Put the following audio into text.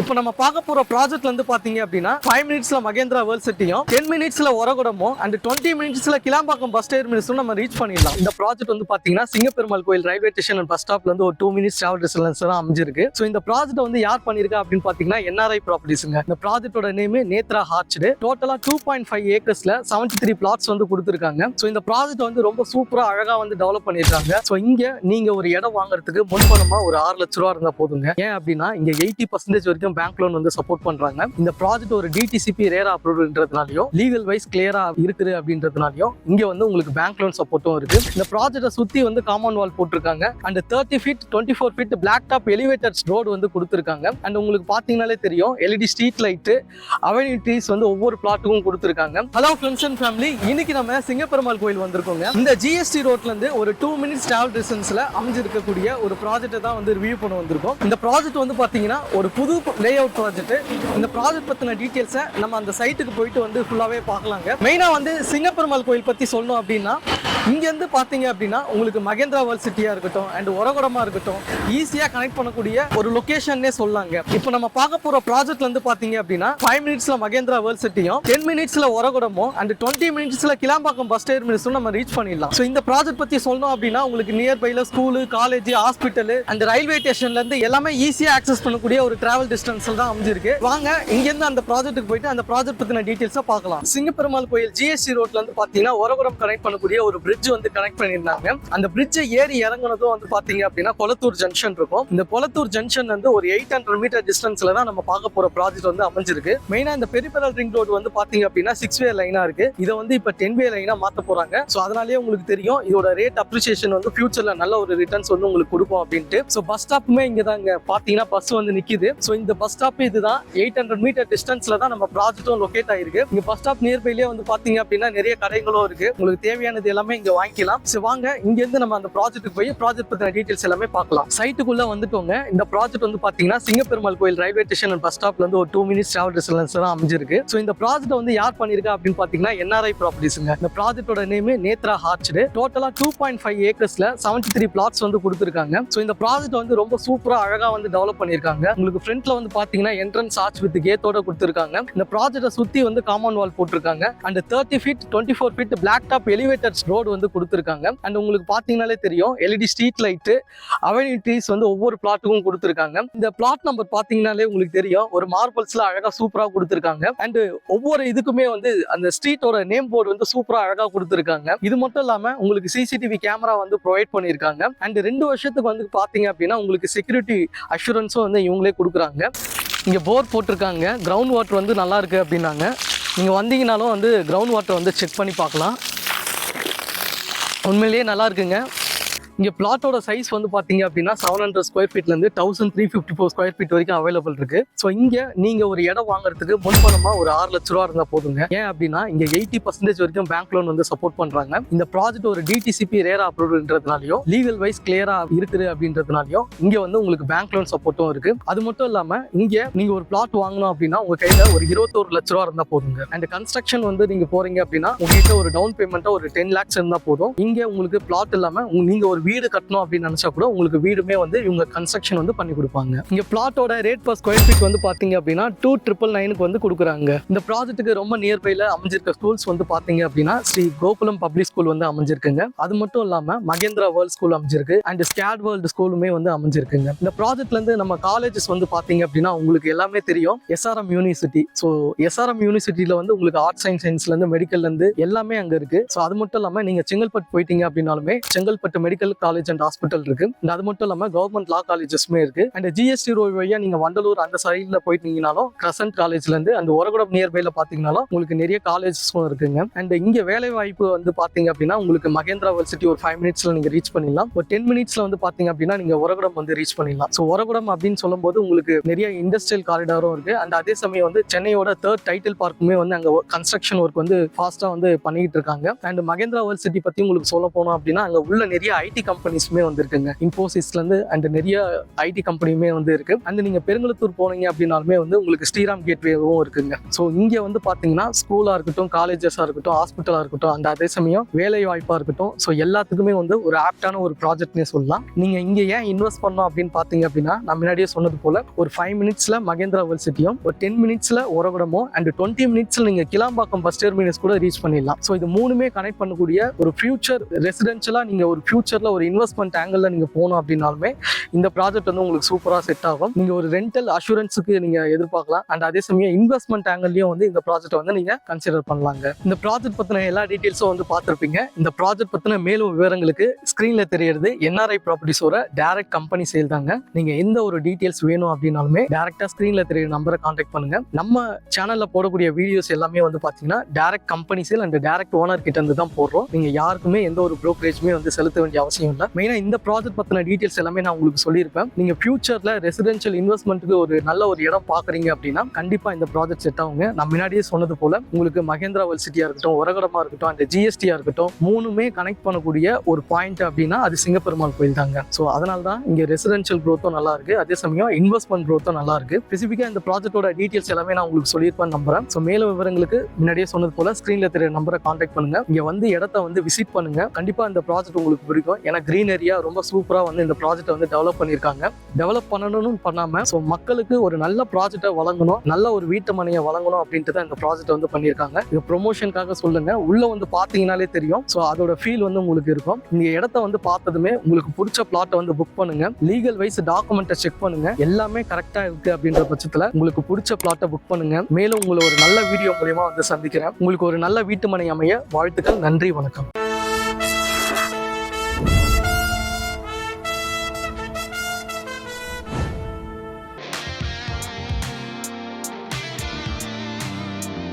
இப்போ நம்ம பார்க்க போற ப்ராஜெக்ட்ல இருந்து பாத்தீங்க அப்படின்னா 5 மினிட்ஸ்ல மகேந்திரா வேர்ல்ட் சிட்டியும் 10 மினிட்ஸ்ல ஒரகுடமும் அண்ட் 20 மினிட்ஸ்ல கிளாம்பாக்கம் பஸ் டெர்மினஸும் நம்ம ரீச் பண்ணிடலாம். இந்த ப்ராஜெக்ட் வந்து பாத்தீங்கன்னா சிங்கப்பெருமாள் கோயில் ரயில்வே ஸ்டேஷன் அண்ட் பஸ் ஸ்டாப்ல இருந்து ஒரு 2 மினிட்ஸ் டிராவல் டிஸ்டன்ஸ் தான் அமைஞ்சிருக்கு. ஸோ இந்த ப்ராஜெக்ட் வந்து யார் பண்ணிருக்கா அப்படின்னு பாத்தீங்கன்னா என்ஆர்ஐ ப்ராப்பர்ட்டிஸ்ங்க. இந்த ப்ராஜெக்டோட நேம் நேத்ரா ஹார்ச்டு. டோட்டலா 2.5 ஏக்கர்ஸ்ல 73 பிளாட்ஸ் வந்து கொடுத்துருக்காங்க. ஸோ இந்த ப்ராஜெக்ட் வந்து ரொம்ப சூப்பரா அழகா வந்து டெவலப் பண்ணிருக்காங்க. ஸோ இங்க நீங்க ஒரு இடம் வாங்குறதுக்கு முன்பணமா ஒரு 6 லட்ச ரூபா இருந்தா போதுங்க. ஏன் அப்படின்னா இங்க 80% வரைக்கும் பேங்க் லோன் வந்து சப்போர்ட் பண்றாங்க. இந்த ப்ராஜெக்ட் ஒரு டிடிசிபி ரேரா அப்ரூவ்ன்றதுனாலயும் லீகல் வைஸ் கிளியரா இருக்குது அப்படின்றதுனாலயும் இங்க வந்து உங்களுக்கு பேங்க் லோன் சப்போர்ட்டும் இருக்கு. இந்த ப்ராஜெக்ட்டை சுத்தி வந்து காம்பவுண்ட் வால் போட்டிருக்காங்க. And 30 feet 24 feet black top elevated road வந்து கொடுத்துருக்காங்க. அண்ட் உங்களுக்கு பாத்தீங்கன்னாலே தெரியும் LED street light avenue trees வந்து ஒவ்வொரு பிளாட்டுக்கும் கொடுத்துருக்காங்க. ஹலோ ஃப்ரெண்ட்ஸ் அண்ட் ஃபேமிலி, இன்னைக்கு நம்ம சிங்கப்பெருமாள் கோயில் வந்திருக்கோங்க. இந்த ஜிஎஸ்டி ரோட்ல இருந்து ஒரு 2 மினிட்ஸ் டிராவல் டிஸ்டன்ஸ்ல அமைஞ்சிருக்கக்கூடிய ஒரு ப்ராஜெக்ட்டை தான் வந்து ரிவ்யூ பண்ண வந்திருக்கோம். இந்த ப்ராஜெக்ட் வந்து பாத்தீங்கன்னா ஒரு புது லே அவுட் ப்ராஜெக்ட். இந்த ப்ராஜெக்ட் பத்தின டீடைல்ஸை நம்ம அந்த சைட்டுக்கு போயிட்டு வந்து ஃபுல்லாவே பார்க்கலாங்க. மெயினா வந்து சிங்கப்பெருமாள் கோயில் பத்தி சொல்லணும் அப்படின்னா இங்க இருந்து பாத்தீங்க அப்படின்னா உங்களுக்கு மகேந்திரா வேர்ல்ட் சிட்டியா இருக்கட்டும் அண்ட் ஒரகுடமா இருக்கட்டும் ஈஸியா கனெக்ட் பண்ணக்கூடிய ஒரு லொகேஷன்னே சொல்லாங்க. இப்போ நம்ம பார்க்க போற ப்ராஜெக்ட்ல இருந்து பாத்தீங்க அப்படின்னா 5 மினிட்ஸ்ல மகேந்திரா வேர்ல்ட் சிட்டியும் 10 மினிட்ஸ்ல ஒரகுடமும் அண்ட் 20 மினிட்ஸ்ல கிளாம்பாக்கம் பஸ் டெர்மினஸும் நம்ம ரீச் பண்ணிடலாம். ஸோ இந்த ப்ராஜெக்ட் பத்தி சொல்லணும் அப்படின்னா உங்களுக்கு நியர்பைல school, college, hospital and railway ஸ்டேஷன்ல இருந்து எல்லாமே ஈஸியா ஆக்சஸ் பண்ணக்கூடிய ஒரு டிராவல் டிஸ்டன்ஸ்ல தான் அமைஞ்சிருக்கு. வாங்க இங்க இருந்து அந்த ப்ராஜெக்ட்டுக்கு போயிட்டு அந்த ப்ராஜெக்ட் பத்தின டீடைல்ஸை பார்க்கலாம். சிங்கப்பெருமாள் கோயில் ஜிஎஸ்டி ரோட்ல இருந்து பாத்தீங்கன்னா ஒரகுடம் கனெக்ட் பண்ணக்கூடிய ஒரு பிரிட்ஜ் வந்து கனெக்ட் பண்ணியிருந்தாங்க. அந்த பிரிட்ஜை ஏறி இறங்குனதும் வந்து பாத்தீங்க அப்படின்னா கொளத்தூர் ஜங்ஷன் இருக்கும். இந்த கொளத்தூர் ஜங்ஷன் வந்து ஒரு 800 மீட்டர் டிஸ்டன்ஸ்ல தான் நம்ம பார்க்க போற ப்ராஜெக்ட் வந்து அமைஞ்சிருக்கு. மெயினா இந்த பெரிபெரல் ரிங் ரோடு வந்து பாத்தீங்க அப்படின்னா 6-வே லைனா இருக்கு. இதை வந்து இப்ப 10-வே லைனா மாத்த போறாங்க. ஸோ அதனாலேயே உங்களுக்கு தெரியும் இதோட ரேட் அப்ரிசியேஷன் வந்து ஃபியூச்சர்ல நல்ல ஒரு ரிட்டர்ன்ஸ் வந்து உங்களுக்கு கொடுக்கும் அப்படின்ட்டு. ஸோ பஸ் ஸ்டாப்புமே இங்க தாங்க பாத்தீங்கன்னா பஸ் வந்து நிக்குது. ஸோ இந்த பஸ் ஸ்டாப் இதுதான் 800 மீட்டர் டிஸ்டன்ஸ்ல தான் நம்ம ப்ராஜெக்டும் லொகேட் ஆயிருக்கு. இங்க பஸ் ஸ்டாப் நியர்பைலேயே வந்து பாத்தீங்க அப்படின்னா நிறைய கடைகளும் இருக்கு. உங்களுக்கு தேவையானது எல்லாமே இங்க வாங்கிக்கலாம். சோ வாங்க இங்க இருந்து நம்ம அந்த ப்ராஜெக்ட்டுக்கு போய் ப்ராஜெக்ட் பத்தின டீடைல்ஸ் எல்லாமே பார்க்கலாம். சைட்டுக்குள்ள வந்துட்டோங்க. இந்த ப்ராஜெக்ட் வந்து பாத்தீங்கன்னா சிங்கப்பெருமாள் கோயில் ரயில்வே ஸ்டேஷன் அண்ட் பஸ் ஸ்டாப்ல இருந்து ஒரு 2 மினிட்ஸ் டிராவல் டிஸ்டன்ஸ் தான் அமைஞ்சிருக்கு. சோ இந்த ப்ராஜெக்ட் வந்து யார் பண்ணிருக்கா அப்படின்னு பாத்தீங்கன்னா என்ஆர்ஐ ப்ராப்பர்ட்டிஸ்ங்க. இந்த ப்ராஜெக்டோட நேம் நேத்ரா ஹார்ச்டு. டோட்டலா 2.5 ஏக்கர்ஸ்ல 73 பிளாட்ஸ் வந்து கொடுத்துருக்காங்க. சோ இந்த ப்ராஜெக்ட் வந்து ரொம்ப சூப்பரா அழகா வந்து டெவலப் பண்ணிருக்காங்க. உங்களுக்கு ஃப்ரண்ட்ல வந்து பாத்தீங்கன்னா என்ட்ரன்ஸ் ஆர்ச் வித் கேட்டோட கொடுத்துருக்காங்க. இந்த ப்ராஜெக்ட்டை சுத்தி வந்து காம்பவுண்ட் வால் போட்டிருக்காங்க. And 30 feet 24 feet black top elevated road வந்து கொடுத்துருக்காங்க. அண்ட் உங்களுக்கு பாத்தீங்கன்னாலே தெரியும் LED street light avenue trees வந்து ஒவ்வொரு பிளாட்டுக்கும் கொடுத்துருக்காங்க. இந்த பிளாட் நம்பர் பாத்தீங்கன்னாலே உங்களுக்கு தெரியும் ஒரு மார்பிள்ஸ்ல அழகா சூப்பரா கொடுத்துருக்காங்க. அண்ட் ஒவ்வொரு இதுக்குமே வந்து அந்த ஸ்ட்ரீட்டோட நேம் போர்டு வந்து சூப்பரா அழகா கொடுத்துருக்காங்க. இது மட்டும் இல்லாம உங்களுக்கு சிசிடிவி கேமரா வந்து ப்ரொவைட் பண்ணிருக்காங்க. அண்ட் 2 வருஷத்துக்கு வந்து பாத்தீங்க அப்படின்னா உங்களுக்கு செக்யூரிட்டி அஷூரன்ஸும் வந்து இவங்களே கொடுக்குறாங்க. இங்க போர் போட்டிருக்காங்க. கிரவுண்ட் வாட்டர் வந்து நல்லா இருக்கு அப்படின்னாங்க. நீங்க வந்தீங்கனாலும் வந்து கிரவுண்ட் வாட்டர் வந்து செக் பண்ணி பார்க்கலாம். உண்மையிலேயே நல்லா இருக்குங்க. இங்கே பிளாட்டோட சைஸ் வந்து பார்த்தீங்க அப்படின்னா 700 ஸ்கொயர் ஃபீட்லேருந்து 1354 ஸ்கொயர் ஃபீட் வரைக்கும் அவைலபிள் இருக்கு. ஸோ இங்கே நீங்கள் ஒரு இடம் வாங்குறதுக்கு முன்பணமாக ஒரு 6 லட்ச ரூபா இருந்தால் போதுங்க. ஏன் அப்படின்னா இங்கே 80% வரைக்கும் பேங்க் லோன் வந்து சப்போர்ட் பண்ணுறாங்க. இந்த ப்ராஜெக்ட் ஒரு டிடிசிபி ரேரா அப்ரூவ்ன்றதுனாலையும் லீகல் வைஸ் கிளியரா இருக்குது அப்படின்றதுனாலையும் இங்கே வந்து உங்களுக்கு பேங்க் லோன் சப்போர்ட்டும் இருக்கு. அது மட்டும் இல்லாமல் இங்கே நீங்கள் ஒரு பிளாட் வாங்கணும் அப்படின்னா உங்க கையில் ஒரு 21 லட்ச ரூபா இருந்தால் போதுங்க. அண்ட் கன்ஸ்ட்ரக்ஷன் வந்து நீங்கள் போறீங்க அப்படின்னா உங்ககிட்ட ஒரு டவுன் பேமெண்ட்டாக ஒரு 10 lakhs இருந்தால் போதும். இங்கே உங்களுக்கு பிளாட் இல்லாமல் நீங்கள் ஒரு வீடு கட்டணும் அப்படின்னு நினைச்சா கூட உங்களுக்கு வீடுமே வந்து இவங்க கன்ஸ்ட்ரக்ஷன் வந்து பண்ணி கொடுப்பாங்க. இங்க பிளாட்டோட ரேட் பர் ஸ்கொயர் ஃபீட் வந்து பாத்தீங்க அப்படின்னா 2,999 வந்து கொடுக்குறாங்க. இந்த ப்ராஜெக்ட்டுக்கு ரொம்ப நியர்பைல அமைஞ்சிருக்க ஸ்கூல்ஸ் வந்து பாத்தீங்க அப்படின்னா ஸ்ரீ கோகுலம் பப்ளிக் ஸ்கூல் வந்து அமைஞ்சிருக்குங்க. அது மட்டும் இல்லாம மகேந்திரா வேர்ல்ட் ஸ்கூல் அமைஞ்சிருக்கு அண்ட் ஸ்கேட் வேர்ல்ட் ஸ்கூலுமே வந்து அமைஞ்சிருக்குங்க. இந்த ப்ராஜெக்ட்ல இருந்து நம்ம காலேஜஸ் வந்து பாத்தீங்க அப்படின்னா உங்களுக்கு எல்லாமே தெரியும் எஸ்ஆர்எம் யூனிவர்சிட்டி. ஸோ எஸ்ஆர்எம் யூனிவர்சிட்டியில வந்து உங்களுக்கு ஆர்ட்ஸ் அண்ட் சயின்ஸ்ல இருந்து மெடிக்கல்ல இருந்து எல்லாமே அங்க இருக்கு. ஸோ அது மட்டும் இல்லாம நீங்க செங்கல்பட்டு போயிட்டீங்க அப்படின்னாலுமே Chengalpattu medical college and hospital இருக்கு. அது மட்டும் இல்லாம கவர்மெண்ட் லா காலேஜஸ்மே இருக்கு. அண்ட் ஜிஎஸ்டி ரோடு வழியா நீங்க வண்டலூர் அந்த சைட்ல போயிட்டீங்கனாலும் கிரசன்ட் காலேஜ்ல இருந்து அந்த ஒரகுடம் நியர்பைல பாத்தீங்கன்னாலும் உங்களுக்கு நிறைய காலேஜஸும் இருக்குங்க. அண்ட் இங்க வேலை வாய்ப்பு வந்து பாத்தீங்க அப்படின்னா உங்களுக்கு மகேந்திரா வேர்ல்ட் சிட்டி ஒரு 5 மினிட்ஸ்ல நீங்க ரீச் பண்ணிடலாம். ஒரு 10 மினிட்ஸ்ல வந்து பாத்தீங்க அப்படின்னா நீங்க ஒரகுடம் வந்து ரீச் பண்ணிடலாம். ஸோ ஒரகுடம் அப்படின்னு சொல்லும் போது உங்களுக்கு நிறைய இண்டஸ்ட்ரியல் காரிடாரும் இருக்கு. அண்ட் அதே சமயம் வந்து சென்னையோட 3rd டைட்டில் பார்க்குமே வந்து அங்க கன்ஸ்ட்ரக்ஷன் ஒர்க் வந்து ஃபாஸ்டா வந்து பண்ணிட்டு இருக்காங்க. அண்ட் மகேந்திரா வேர்ல்ட் சிட்டி பத்தி உங்களுக்கு சொல்ல போனோம் அப்படின்னா அங்க உள்ள நிறைய ஐடி ஐடி கம்பெனிஸுமே வந்து இருக்குங்க. இன்ஃபோசிஸ்லேருந்து அண்ட் நிறைய ஐடி கம்பெனியுமே வந்து இருக்கு. அண்ட் நீங்கள் பெருங்குளத்தூர் போனீங்க அப்படின்னாலுமே வந்து உங்களுக்கு ஸ்ரீராம் கேட்வேவும் இருக்குங்க. ஸோ இங்கே வந்து பார்த்தீங்கன்னா ஸ்கூலாக இருக்கட்டும், காலேஜஸாக இருக்கட்டும், ஹாஸ்பிட்டலாக இருக்கட்டும், அந்த அதே சமயம் வேலை வாய்ப்பாக இருக்கட்டும், ஸோ எல்லாத்துக்குமே வந்து ஒரு ஆப்டான ஒரு ப்ராஜெக்ட்னே சொல்லலாம். நீங்கள் இங்கே ஏன் இன்வெஸ்ட் பண்ணோம் அப்படின்னு பார்த்தீங்க அப்படின்னா, நான் முன்னாடியே சொன்னது போல ஒரு 5 மினிட்ஸில் மகேந்திரா வேர்ல்ட் சிட்டியும், ஒரு 10 மினிட்ஸில் உரகுடமும், அண்ட் 20 மினிட்ஸில் நீங்கள் கிளாம்பாக்கம் பஸ் டெர்மினஸ் கூட ரீச் பண்ணிடலாம். ஸோ இது மூணுமே கனெக்ட் பண்ணக்கூடிய ஒரு ஃபியூச்சர் ரெசிடென்ஷியலாக நீங்கள் ஒரு ஃபியூச்சரில் ஒரு இன்வெஸ்ட்மெண்ட் ஆங்கிளில் நீங்கள் போகணும் அப்படின்னாலுமே இந்த ப்ராஜெக்ட் வந்து உங்களுக்கு சூப்பராக செட் ஆகும். நீங்கள் ஒரு ரெண்டல் அஷூரன்ஸுக்கு நீங்கள் எதிர்பார்க்கலாம். அண்ட் அதே சமயம் இன்வெஸ்ட்மெண்ட் ஆங்கிள்லையும் வந்து இந்த ப்ராஜெக்ட் வந்து நீங்கள் கன்சிடர் பண்ணலாங்க. இந்த ப்ராஜெக்ட் பற்றின எல்லா டீட்டெயில்ஸும் வந்து பார்த்துருப்பீங்க. இந்த ப்ராஜெக்ட் பற்றின மேலும் விவரங்களுக்கு ஸ்க்ரீனில் தெரியறது என்ஆர்ஐ ப்ராப்பர்ட்டிஸோட டைரக்ட் கம்பெனி சேல் தாங்க. நீங்கள் எந்த ஒரு டீட்டெயில்ஸ் வேணும் அப்படின்னாலுமே டேரெக்டாக ஸ்க்ரீனில் தெரிய நம்பரை கான்டாக்ட் பண்ணுங்க. நம்ம சேனலில் போடக்கூடிய வீடியோஸ் எல்லாமே வந்து பார்த்தீங்கன்னா direct company sale and direct owner கிட்ட இருந்து தான் போடுறோம். நீங்கள் யாருக்குமே எந்த ஒரு ப்ரோக்கரேஜுமே வந்து செலுத்த வேண்டிய அவசியம் இல்லை. மெயினாக இந்த ப்ராஜெக்ட் பற்றின டீட்டெயில்ஸ் எல்லாமே நான் உங்களுக்கு சொல்லியிருப்பேன். நீங்கள் ஃபியூச்சரில் ரெசிடென்ஷியல் இன்வெஸ்ட்மெண்ட்டுக்கு ஒரு நல்ல ஒரு இடம் பார்க்குறீங்க அப்படின்னா கண்டிப்பாக இந்த ப்ராஜெக்ட் செட் ஆகுங்க. நான் முன்னாடியே சொன்னது போல உங்களுக்கு மகேந்திரா வேர்ல்ட் சிட்டியாக இருக்கட்டும், உரகடமாக இருக்கட்டும், அந்த ஜிஎஸ்டியாக இருக்கட்டும், மூணுமே கனெக்ட் பண்ணக்கூடிய ஒரு பாயிண்ட் அப்படின்னா அது சிங்கப்பெருமாள் கோயில் தாங்க. ஸோ அதனால தான் இங்கே ரெசிடென்ஷியல் க்ரோத்தும் நல்லா இருக்கு, அதே சமயம் இன்வெஸ்ட்மெண்ட் க்ரோத்தும் நல்லா இருக்கு. ஸ்பெசிஃபிக்காக இந்த ப்ராஜெக்டோட டீட்டெயில்ஸ் எல்லாமே நான் உங்களுக்கு சொல்லியிருப்பேன் நம்புறேன். ஸோ மேலும் விவரங்களுக்கு முன்னாடியே சொன்னது போல ஸ்க்ரீனில் தெரிய நம்பரை கான்டாக்ட் பண்ணுங்க. இங்கே வந்து இடத்த வந்து விசிட் பண்ணுங்க. கண்டிப்பாக இந்த ப்ராஜெக்ட் உங்களுக்கு பிடிக்கும். ஏன்னா கிரீன் ஏரியா ரொம்ப சூப்பராக வந்து இந்த ப்ராஜெக்ட்டை வந்து டெவலப் பண்ணியிருக்காங்க. டெவலப் பண்ணணும்னு பண்ணாமல் ஸோ மக்களுக்கு ஒரு நல்ல ப்ராஜெக்டை வழங்கணும், நல்ல ஒரு வீட்டு மனையை வழங்கணும் அப்படின்ட்டு தான் இந்த ப்ராஜெக்ட் வந்து பண்ணியிருக்காங்க. இது ப்ரொமோஷனுக்காக சொல்லுங்க. உள்ள வந்து பார்த்தீங்கன்னாலே தெரியும். ஸோ அதோட ஃபீல் வந்து உங்களுக்கு இருக்கும். இந்த இடத்த வந்து பார்த்ததுமே உங்களுக்கு பிடிச்ச பிளாட்டை வந்து புக் பண்ணுங்க. லீகல் வைஸ் டாக்குமெண்ட்டை செக் பண்ணுங்க. எல்லாமே கரெக்டாக இருக்கு அப்படின்ற பட்சத்தில் உங்களுக்கு பிடிச்ச பிளாட்டை புக் பண்ணுங்க. மேலும் உங்களை ஒரு நல்ல வீடியோ மூலமா வந்து சந்திக்கிறேன். உங்களுக்கு ஒரு நல்ல வீட்டு மனை அமைய வாழ்த்துக்கள். நன்றி, வணக்கம்.